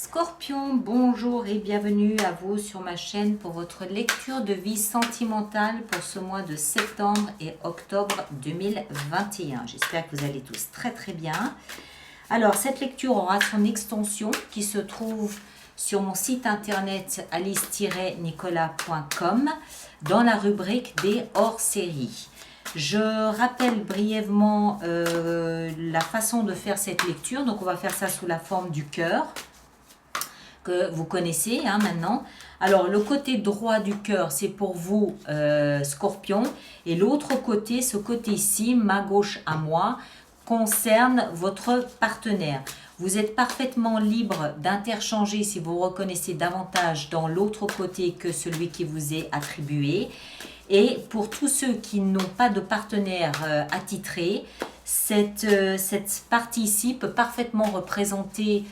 Scorpion, bonjour et bienvenue à vous sur ma chaîne pour votre lecture de vie sentimentale pour ce mois de septembre et octobre 2021. J'espère que vous allez tous très très bien. Alors, cette lecture aura son extension qui se trouve sur mon site internet alice-nicolas.com dans la rubrique des hors-séries. Je rappelle brièvement la façon de faire cette lecture. Donc, on va faire ça sous la forme du cœur que vous connaissez maintenant. Alors, le côté droit du cœur, c'est pour vous, Scorpion. Et l'autre côté, ce côté-ci, ma gauche à moi, concerne votre partenaire. Vous êtes parfaitement libre d'interchanger si vous reconnaissez davantage dans l'autre côté que celui qui vous est attribué. Et pour tous ceux qui n'ont pas de partenaire attitré, cette partie-ci peut parfaitement représenter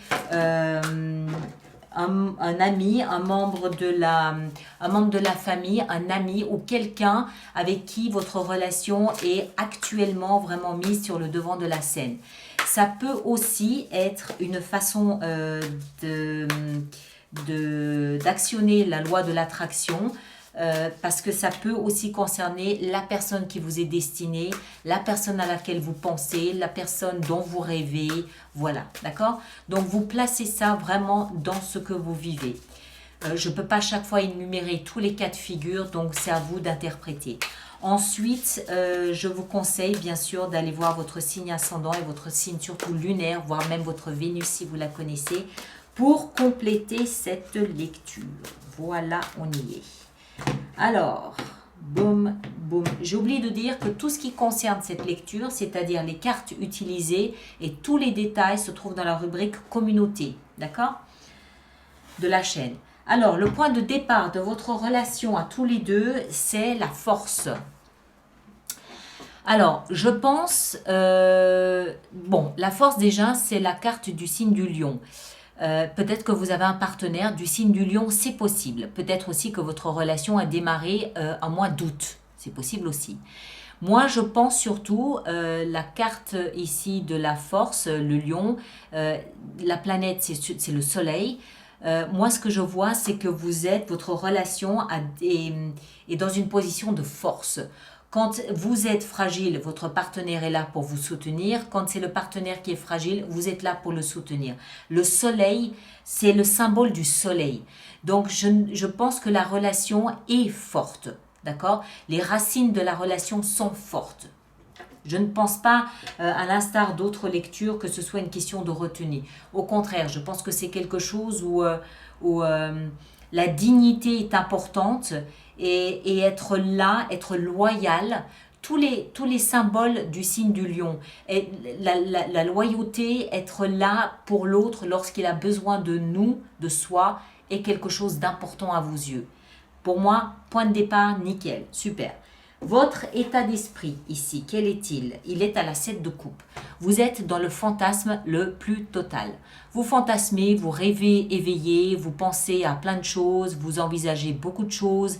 un ami, un membre de la famille, un ami ou quelqu'un avec qui votre relation est actuellement vraiment mise sur le devant de la scène. Ça peut aussi être une façon d'actionner la loi de l'attraction. Parce que ça peut aussi concerner la personne qui vous est destinée, la personne à laquelle vous pensez, la personne dont vous rêvez, voilà, d'accord? Donc, vous placez ça vraiment dans ce que vous vivez. Je ne peux pas chaque fois énumérer tous les cas de figure, donc c'est à vous d'interpréter. Ensuite, je vous conseille bien sûr d'aller voir votre signe ascendant et votre signe surtout lunaire, voire même votre Vénus si vous la connaissez, pour compléter cette lecture. Voilà, on y est. Alors, boum, boum. J'ai oublié de dire que tout ce qui concerne cette lecture, c'est-à-dire les cartes utilisées et tous les détails se trouvent dans la rubrique communauté, d'accord? De la chaîne. Alors, le point de départ de votre relation à tous les deux, c'est la force. Alors, je pense, bon, la force déjà, c'est la carte du signe du lion. Peut-être que vous avez un partenaire du signe du lion, c'est possible. Peut-être aussi que votre relation a démarré en mois d'août, c'est possible aussi. Moi, je pense surtout la carte ici de la force, le lion, la planète, c'est le soleil. Moi, ce que je vois, c'est que votre relation est dans une position de force. Quand vous êtes fragile, votre partenaire est là pour vous soutenir. Quand c'est le partenaire qui est fragile, vous êtes là pour le soutenir. Le soleil, c'est le symbole du soleil. Donc, je pense que la relation est forte. D'accord? Les racines de la relation sont fortes. Je ne pense pas, à l'instar d'autres lectures, que ce soit une question de retenue. Au contraire, je pense que c'est quelque chose où la dignité est importante et être là, être loyal. Tous les symboles du signe du lion, et la loyauté, être là pour l'autre lorsqu'il a besoin de nous, de soi, est quelque chose d'important à vos yeux. Pour moi, point de départ, nickel, super. Votre état d'esprit ici, quel est-il? Il est à la 7 de coupe. Vous êtes dans le fantasme le plus total. Vous fantasmez, vous rêvez éveillé, vous pensez à plein de choses, vous envisagez beaucoup de choses.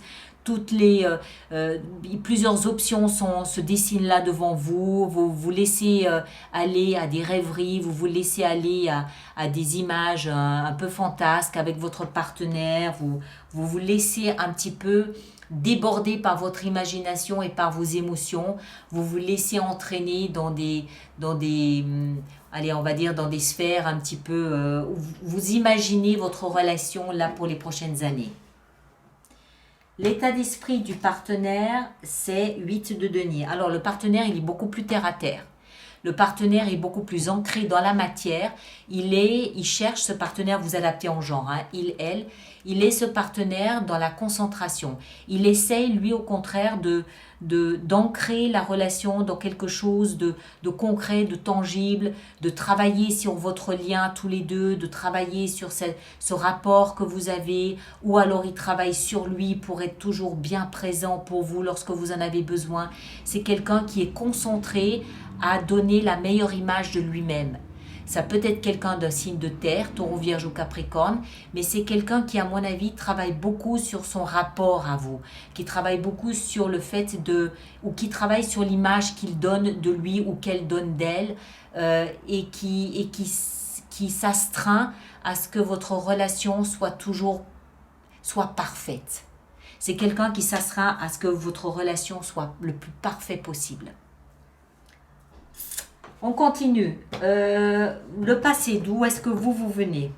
Plusieurs options se dessinent là devant vous. Vous vous laissez aller à des rêveries, vous vous laissez aller à des images un peu fantasques avec votre partenaire. Vous laissez un petit peu débordé par votre imagination et par vos émotions, vous vous laissez entraîner dans des allez, on va dire dans des sphères un petit peu, où vous imaginez votre relation là pour les prochaines années. L'état d'esprit du partenaire, c'est 8 de denier. Alors le partenaire, il est beaucoup plus terre à terre. Le partenaire est beaucoup plus ancré dans la matière. Il cherche ce partenaire, vous adaptez en genre, hein, il est ce partenaire dans la concentration. Il essaye, lui, au contraire, d'ancrer la relation dans quelque chose de concret, de tangible, de travailler sur votre lien tous les deux, de travailler sur ce rapport que vous avez, ou alors il travaille sur lui pour être toujours bien présent pour vous lorsque vous en avez besoin. C'est quelqu'un qui est concentré à donner la meilleure image de lui-même. Ça peut être quelqu'un d'un signe de terre, taureau, vierge ou capricorne, mais c'est quelqu'un qui, à mon avis, travaille beaucoup sur son rapport à vous, qui travaille beaucoup sur le fait ou qui travaille sur l'image qu'il donne de lui ou qu'elle donne d'elle, et qui qui s'astreint à ce que votre relation soit parfaite. C'est quelqu'un qui s'astreint à ce que votre relation soit le plus parfait possible. On continue. Le passé, d'où est-ce que vous venez?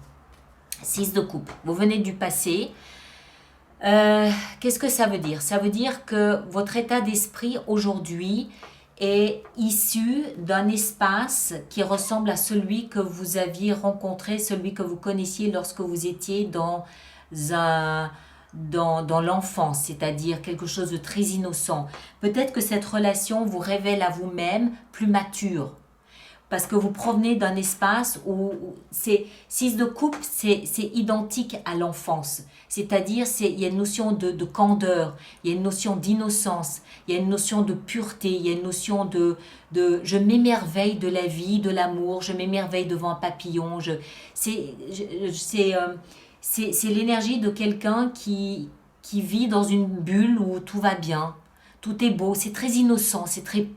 6 de coupe. Vous venez du passé. Qu'est-ce que ça veut dire? Ça veut dire que votre état d'esprit aujourd'hui est issu d'un espace qui ressemble à celui que vous aviez rencontré, celui que vous connaissiez lorsque vous étiez dans l'enfance, c'est-à-dire quelque chose de très innocent. Peut-être que cette relation vous révèle à vous-même plus mature. Parce que vous provenez d'un espace où c'est 6 de coupe, c'est identique à l'enfance. C'est-à-dire, il y a une notion de candeur, il y a une notion d'innocence, il y a une notion de pureté, il y a une notion de je m'émerveille de la vie, de l'amour, je m'émerveille devant un papillon. C'est l'énergie de quelqu'un qui vit dans une bulle où tout va bien, tout est beau, c'est très innocent, c'est très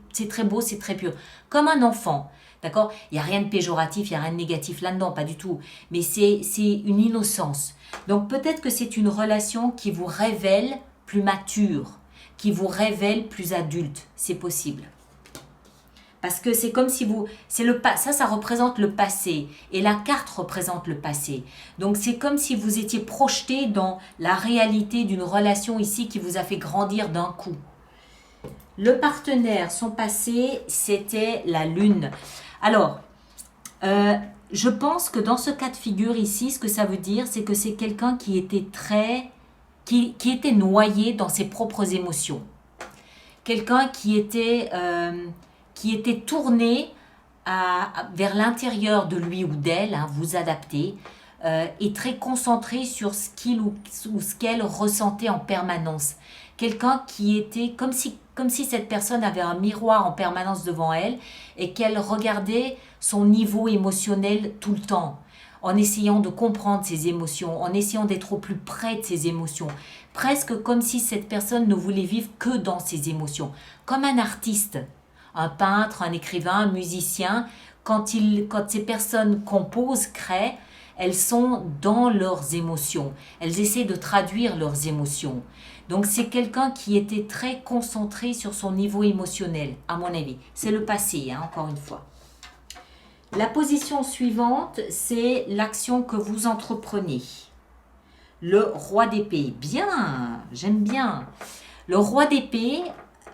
beau, c'est très pur. Comme un enfant. D'accord? Il n'y a rien de péjoratif, il n'y a rien de négatif là-dedans, pas du tout. Mais c'est une innocence. Donc peut-être que c'est une relation qui vous révèle plus mature, qui vous révèle plus adulte. C'est possible. Parce que c'est comme si ça représente le passé. Et la carte représente le passé. Donc c'est comme si vous étiez projeté dans la réalité d'une relation ici qui vous a fait grandir d'un coup. Le partenaire, son passé, c'était la lune. Alors, je pense que dans ce cas de figure ici, ce que ça veut dire, c'est que c'est quelqu'un qui était qui était noyé dans ses propres émotions. Quelqu'un qui était tourné vers l'intérieur de lui ou d'elle, hein, vous adaptez, et très concentré sur ce qu'il ou ce qu'elle ressentait en permanence. Quelqu'un qui était comme si cette personne avait un miroir en permanence devant elle et qu'elle regardait son niveau émotionnel tout le temps, en essayant de comprendre ses émotions, en essayant d'être au plus près de ses émotions, presque comme si cette personne ne voulait vivre que dans ses émotions, comme un artiste, un peintre, un écrivain, un musicien, quand ces personnes composent, créent, elles sont dans leurs émotions, elles essaient de traduire leurs émotions. Donc c'est quelqu'un qui était très concentré sur son niveau émotionnel, à mon avis. C'est le passé, hein, encore une fois. La position suivante, c'est l'action que vous entreprenez. Le roi d'épée. Bien, j'aime bien. Le roi d'épée,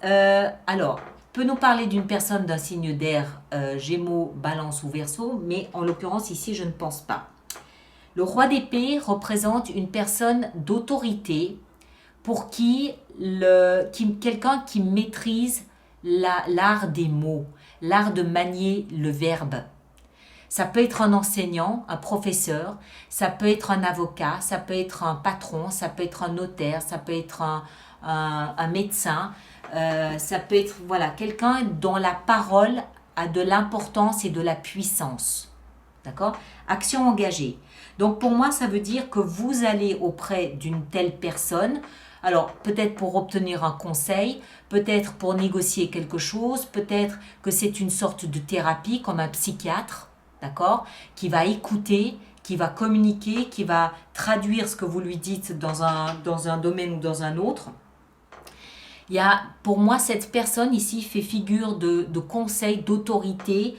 alors, peut nous parler d'une personne d'un signe d'air, Gémeaux, Balance ou Verseau, mais en l'occurrence ici, je ne pense pas. Le roi d'épée représente une personne d'autorité, pour quelqu'un qui maîtrise l'art des mots, l'art de manier le verbe. Ça peut être un enseignant, un professeur, ça peut être un avocat, ça peut être un patron, ça peut être un notaire, ça peut être un médecin, ça peut être quelqu'un dont la parole a de l'importance et de la puissance. D'accord? Action engagée. Donc pour moi, ça veut dire que vous allez auprès d'une telle personne. Alors, peut-être pour obtenir un conseil, peut-être pour négocier quelque chose, peut-être que c'est une sorte de thérapie comme un psychiatre, d'accord, qui va écouter, qui va communiquer, qui va traduire ce que vous lui dites dans un domaine ou dans un autre. Pour moi, cette personne ici fait figure de conseil, d'autorité,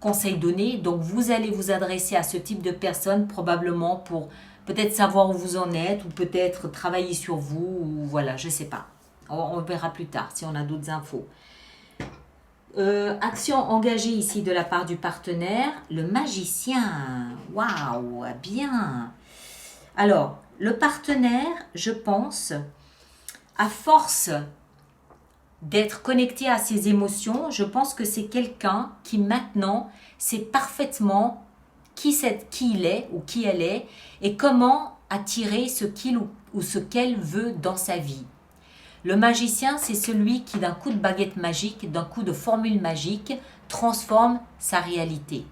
conseil donné. Donc, vous allez vous adresser à ce type de personne probablement pour peut-être savoir où vous en êtes ou peut-être travailler sur vous ou voilà, je ne sais pas. On verra plus tard si on a d'autres infos. Action engagée ici de la part du partenaire, le magicien. Waouh, bien. Alors, le partenaire, je pense, à force d'être connecté à ses émotions, je pense que c'est quelqu'un qui maintenant sait parfaitement qui il est ou qui elle est et comment attirer ce qu'il ou ce qu'elle veut dans sa vie. Le magicien, c'est celui qui, d'un coup de baguette magique, d'un coup de formule magique, transforme sa réalité.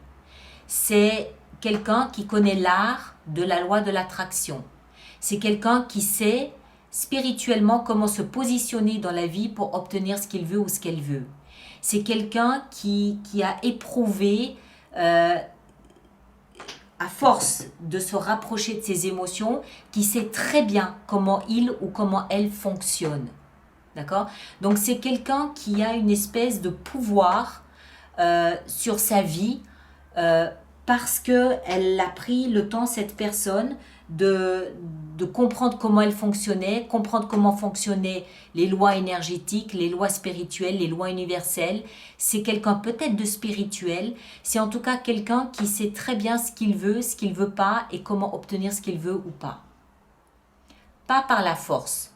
C'est quelqu'un qui connaît l'art de la loi de l'attraction. C'est quelqu'un qui sait spirituellement comment se positionner dans la vie pour obtenir ce qu'il veut ou ce qu'elle veut. C'est quelqu'un qui a éprouvé force de se rapprocher de ses émotions, qui sait très bien comment il ou comment elle fonctionne. D'accord? Donc c'est quelqu'un qui a une espèce de pouvoir sur sa vie parce qu'elle a pris le temps, cette personne, de comprendre comment elle fonctionnait, comprendre comment fonctionnaient les lois énergétiques, les lois spirituelles, les lois universelles. C'est quelqu'un peut-être de spirituel, c'est en tout cas quelqu'un qui sait très bien ce qu'il veut pas et comment obtenir ce qu'il veut ou pas. Pas par la force,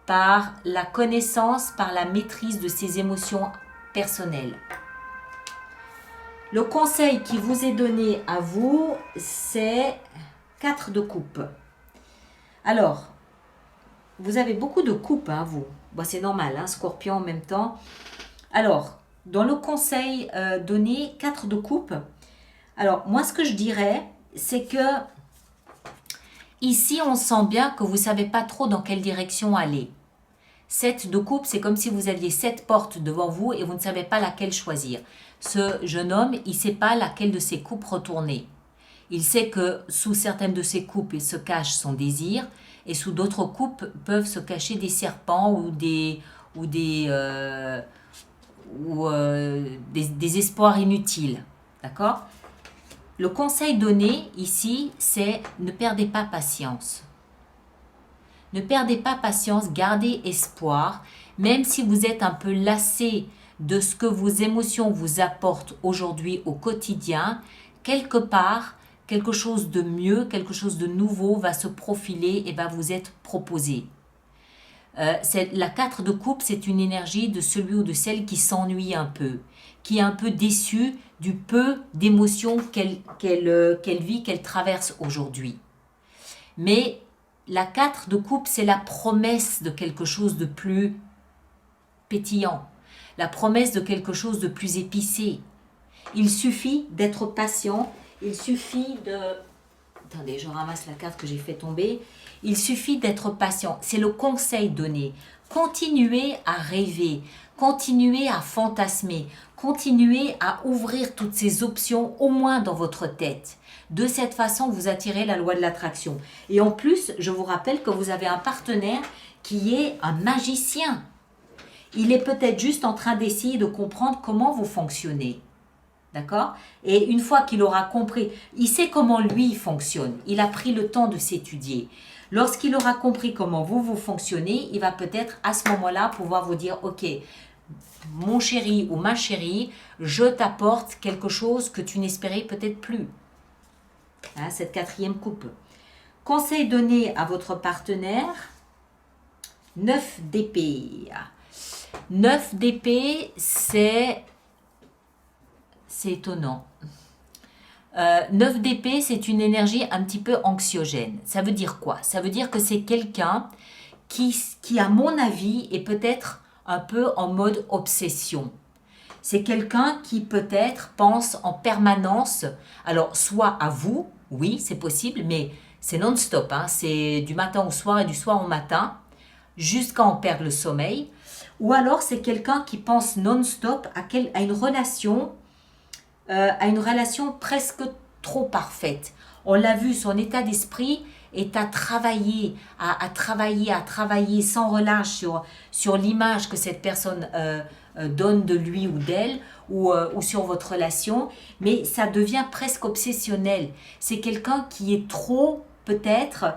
par la connaissance, par la maîtrise de ses émotions personnelles. Le conseil qui vous est donné à vous, c'est 4 de coupe. Alors, vous avez beaucoup de coupes, hein, vous. Bon, c'est normal, hein, Scorpion en même temps. Alors, dans le conseil donné, 4 de coupe. Alors, moi, ce que je dirais, c'est que ici, on sent bien que vous ne savez pas trop dans quelle direction aller. 7 de coupe, c'est comme si vous aviez 7 portes devant vous et vous ne savez pas laquelle choisir. Ce jeune homme, il ne sait pas laquelle de ces coupes retourner. Il sait que sous certaines de ces coupes, il se cache son désir et sous d'autres coupes peuvent se cacher des serpents ou des espoirs inutiles. D'accord? Le conseil donné ici, c'est ne perdez pas patience. Ne perdez pas patience, gardez espoir, même si vous êtes un peu lassé de ce que vos émotions vous apportent aujourd'hui au quotidien, quelque part, quelque chose de mieux, quelque chose de nouveau va se profiler et va vous être proposé. La 4 de coupe, c'est une énergie de celui ou de celle qui s'ennuie un peu, qui est un peu déçu du peu d'émotions qu'elle vit, qu'elle traverse aujourd'hui. Mais la 4 de coupe, c'est la promesse de quelque chose de plus pétillant, la promesse de quelque chose de plus épicé. Il suffit d'être patient, il suffit de... Attendez, je ramasse la carte que j'ai fait tomber. Il suffit d'être patient, c'est le conseil donné. Continuez à rêver, continuez à fantasmer, continuez à ouvrir toutes ces options au moins dans votre tête. De cette façon, vous attirez la loi de l'attraction. Et en plus, je vous rappelle que vous avez un partenaire qui est un magicien. Il est peut-être juste en train d'essayer de comprendre comment vous fonctionnez. D'accord? Et une fois qu'il aura compris, il sait comment lui fonctionne. Il a pris le temps de s'étudier. Lorsqu'il aura compris comment vous fonctionnez, il va peut-être à ce moment-là pouvoir vous dire « Ok, mon chéri ou ma chérie, je t'apporte quelque chose que tu n'espérais peut-être plus. » Hein, cette 4e coupe. Conseil donné à votre partenaire, 9 d'épée. 9 d'épée, c'est étonnant. 9 d'épée, c'est une énergie un petit peu anxiogène. Ça veut dire quoi? Ça veut dire que c'est quelqu'un qui, à mon avis, est peut-être un peu en mode obsession. C'est quelqu'un qui peut-être pense en permanence, alors soit à vous, oui, c'est possible, mais c'est non-stop, hein, c'est du matin au soir et du soir au matin, jusqu'à en perdre le sommeil. Ou alors c'est quelqu'un qui pense non-stop à une relation presque trop parfaite. On l'a vu, son état d'esprit est à travailler sans relâche sur l'image que cette personne donne de lui ou d'elle ou sur votre relation, mais ça devient presque obsessionnel. C'est quelqu'un qui est trop, peut-être,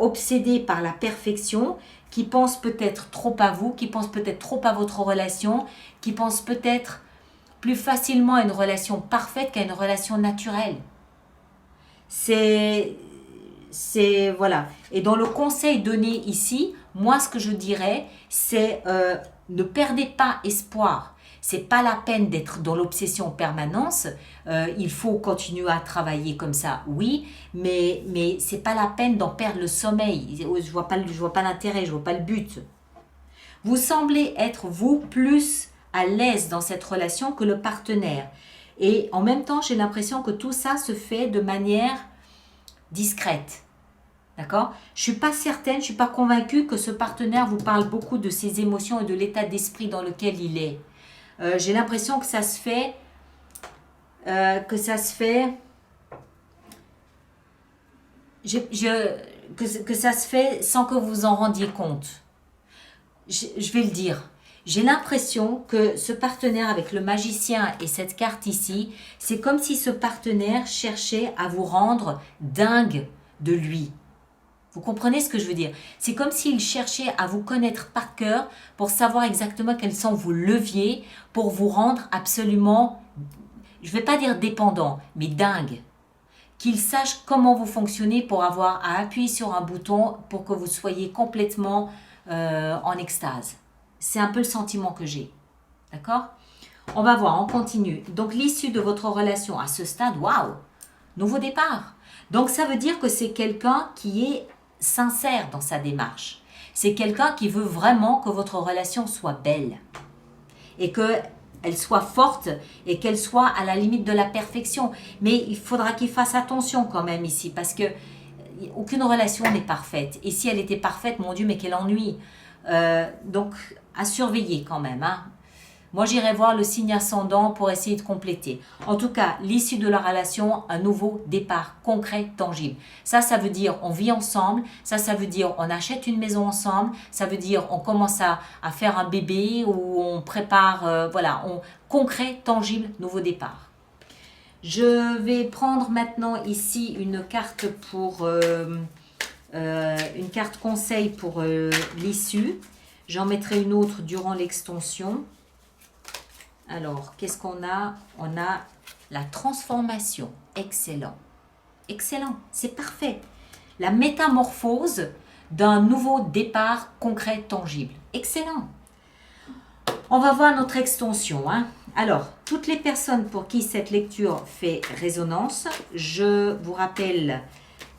obsédé par la perfection, qui pense peut-être trop à vous, qui pense peut-être trop à votre relation, qui pense peut-être plus facilement à une relation parfaite qu'à une relation naturelle. Voilà. Et dans le conseil donné ici, moi ce que je dirais, c'est ne perdez pas espoir. C'est pas la peine d'être dans l'obsession en permanence. Il faut continuer à travailler comme ça, oui, mais c'est pas la peine d'en perdre le sommeil. Je vois pas l'intérêt, je vois pas le but. Vous semblez être vous plus à l'aise dans cette relation que le partenaire. Et en même temps, j'ai l'impression que tout ça se fait de manière discrète. D'accord? Je suis pas certaine, je suis pas convaincue que ce partenaire vous parle beaucoup de ses émotions et de l'état d'esprit dans lequel il est. J'ai l'impression que ça se fait que ça se fait sans que vous vous en rendiez compte. Je vais le dire. J'ai l'impression que ce partenaire avec le magicien et cette carte ici, c'est comme si ce partenaire cherchait à vous rendre dingue de lui. Vous comprenez ce que je veux dire? C'est comme s'il cherchait à vous connaître par cœur pour savoir exactement quels sont vos leviers pour vous rendre absolument, je ne vais pas dire dépendant, mais dingue. Qu'il sache comment vous fonctionnez pour avoir à appuyer sur un bouton pour que vous soyez complètement en extase. C'est un peu le sentiment que j'ai. D'accord? On va voir, on continue. Donc l'issue de votre relation à ce stade, waouh, nouveau départ. Donc ça veut dire que c'est quelqu'un qui est sincère dans sa démarche. C'est quelqu'un qui veut vraiment que votre relation soit belle et qu'elle soit forte et qu'elle soit à la limite de la perfection. Mais il faudra qu'il fasse attention quand même ici parce que aucune relation n'est parfaite. Et si elle était parfaite, mon Dieu, mais quel ennui. Donc à surveiller quand même, hein. Moi, j'irai voir le signe ascendant pour essayer de compléter. En tout cas, l'issue de la relation, un nouveau départ concret, tangible. Ça veut dire on vit ensemble. Ça veut dire on achète une maison ensemble. Ça veut dire on commence à faire un bébé ou on prépare, voilà, concret, tangible, nouveau départ. Je vais prendre maintenant ici une carte pour une carte conseil pour l'issue. J'en mettrai une autre durant l'extension. Alors, qu'est-ce qu'on a? On a la transformation. Excellent. Excellent. C'est parfait. La métamorphose d'un nouveau départ concret, tangible. Excellent. On va voir notre extension, hein. Alors, toutes les personnes pour qui cette lecture fait résonance, je vous rappelle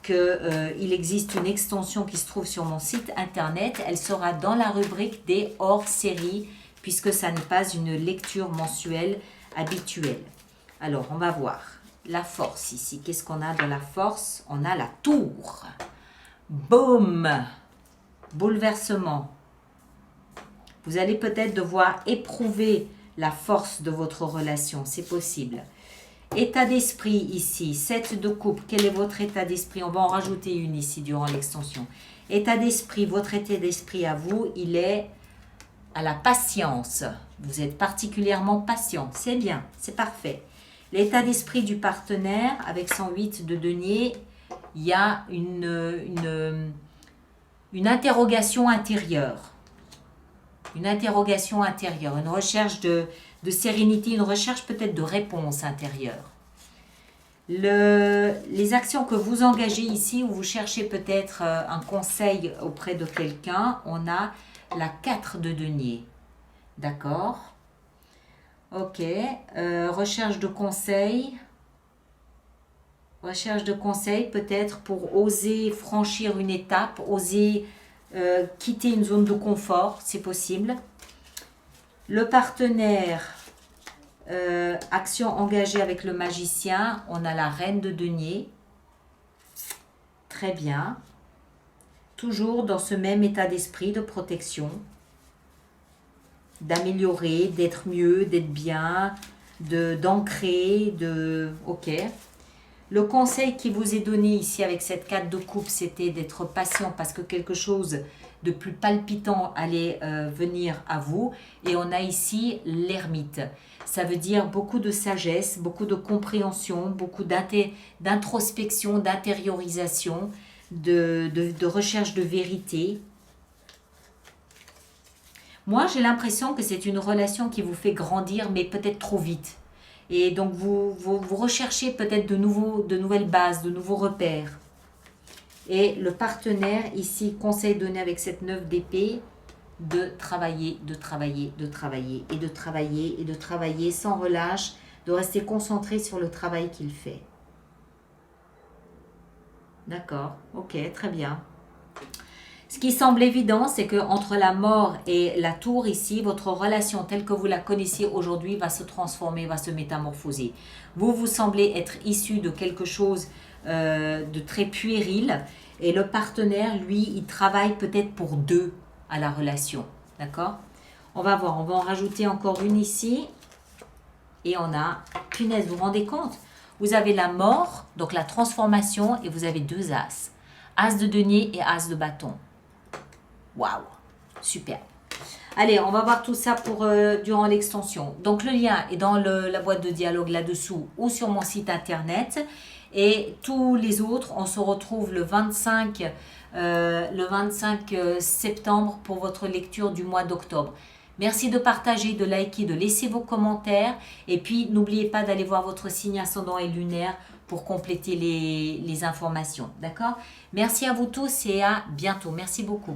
qu'il existe une extension qui se trouve sur mon site internet. Elle sera dans la rubrique des hors-séries puisque ça n'est pas une lecture mensuelle habituelle. Alors, on va voir la force ici. Qu'est-ce qu'on a dans la force? On a la tour. Boum! Bouleversement. Vous allez peut-être devoir éprouver la force de votre relation. C'est possible. État d'esprit ici. 7 de coupe. Quel est votre état d'esprit? On va en rajouter une ici durant l'extension. État d'esprit. Votre état d'esprit à vous, il est à la patience. Vous êtes particulièrement patient. C'est bien, c'est parfait. L'état d'esprit du partenaire, avec 108 de denier, il y a une interrogation intérieure. Une interrogation intérieure, une recherche de sérénité, une recherche peut-être de réponse intérieure. Les actions que vous engagez ici, où vous cherchez peut-être un conseil auprès de quelqu'un, on a la 4 de denier. D'accord. Ok. Recherche de conseils. Recherche de conseils peut-être pour oser franchir une étape, oser quitter une zone de confort, c'est possible. Le partenaire, action engagée avec le magicien, on a la reine de denier. Très bien. Toujours dans ce même état d'esprit de protection, d'améliorer, d'être mieux, d'être bien, d'ancrer, ok. Le conseil qui vous est donné ici avec cette 4 de coupe, c'était d'être patient parce que quelque chose de plus palpitant allait venir à vous. Et on a ici l'ermite. Ça veut dire beaucoup de sagesse, beaucoup de compréhension, beaucoup d'introspection, d'intériorisation, de recherche de vérité. Moi, j'ai l'impression que c'est une relation qui vous fait grandir, mais peut-être trop vite. Et donc, vous recherchez peut-être de nouvelles bases, de nouveaux repères. Et le partenaire, ici, conseil donné avec cette 9 d'épée, de travailler, de travailler, de travailler, et de travailler, et de travailler sans relâche, de rester concentré sur le travail qu'il fait. D'accord, ok, très bien. Ce qui semble évident, c'est que entre la mort et la tour ici, votre relation telle que vous la connaissiez aujourd'hui va se transformer, va se métamorphoser. Vous semblez être issu de quelque chose de très puéril et le partenaire, lui, il travaille peut-être pour deux à la relation. D'accord? On va voir, on va en rajouter encore une ici. Et on a, punaise, vous vous rendez compte? Vous avez la mort, donc la transformation, et vous avez 2 as. As de denier et As de bâton. Waouh, super. Allez, on va voir tout ça pour durant l'extension. Donc, le lien est dans la boîte de dialogue là-dessous ou sur mon site internet. Et tous les autres, on se retrouve le 25 septembre pour votre lecture du mois d'octobre. Merci de partager, de liker, de laisser vos commentaires. Et puis, n'oubliez pas d'aller voir votre signe ascendant et lunaire pour compléter les informations. D'accord? Merci à vous tous et à bientôt. Merci beaucoup.